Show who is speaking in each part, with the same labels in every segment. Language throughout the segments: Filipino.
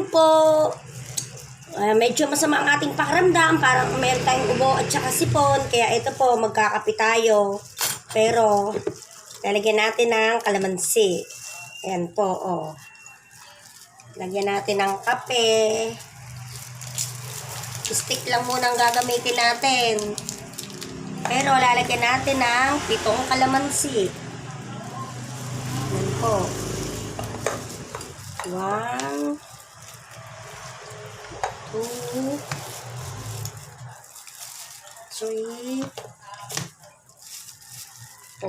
Speaker 1: morning po. Medyo masama ang ating pakiramdam. Parang meron tayong ubo at saka sipon. Kaya ito po, magkakape tayo. Pero, lalagyan natin ng kalamansi. Ayan po, oh. Lagyan natin ng kape. Stick lang muna ang gagamitin natin. Pero, lalagyan natin ng 7 kalamansi. Ayan po. 1, 2, 3, 4,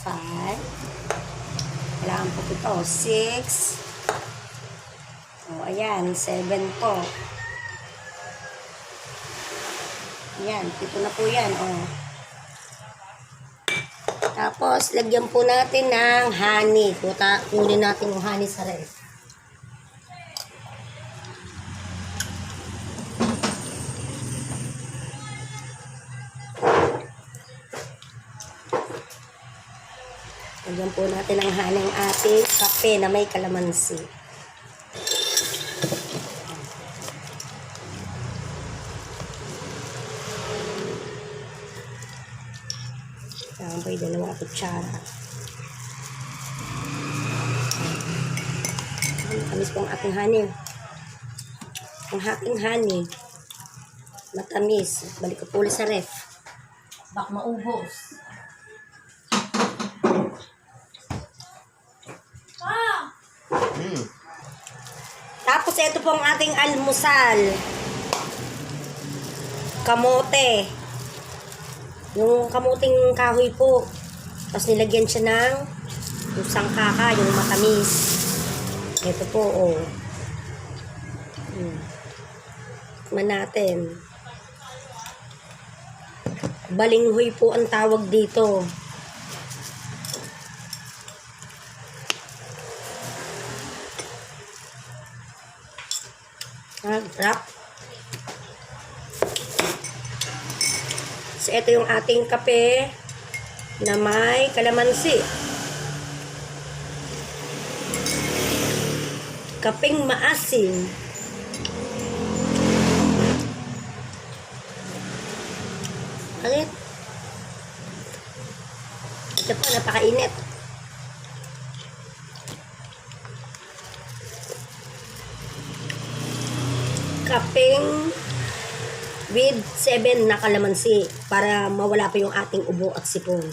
Speaker 1: 5. Kailangan po ito. 6. O, ayan. 7 po. Ayan. 7 na po yan. O. Tapos, lagyan po natin ng honey. Kunin natin yung honey sa ref. Lagyan po natin ng honey ang ating kape na may kalamansi. Kailangan po yung 2 kutsara. Matamis po ang ating honey. Ang ating honey. Matamis. Balik ko po ulit sa ref.
Speaker 2: Bak maubos.
Speaker 1: Tapos ito po ang ating almusal. Kamote. Yung kamuting kahoy po. Tapos nilagyan siya ng yung sangkaka, yung matamis. Ito po, oh. Tikman natin. Balinghoy po ang tawag dito. Sarap. So, ito yung ating kape na may kalamansi. Kapeng maasim. Alit. Ito po, napakainit. Kapeng with 7 na kalamansi para mawala pa yung ating ubo at sipon.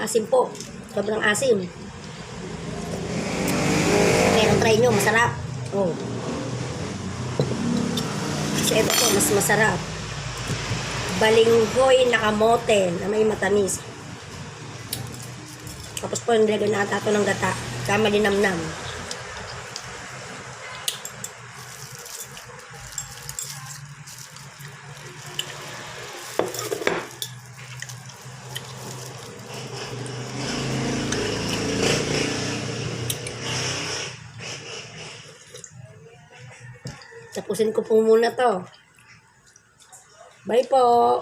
Speaker 1: Asim po. Sobrang asim. Pero try nyo, masarap. Oh. So ito po, mas masarap. Balinghoy na kamote na may matamis. Tapos po, nilagyan natin ito ng gata. Kama linamnam. Tapusin ko po muna to. Bye po!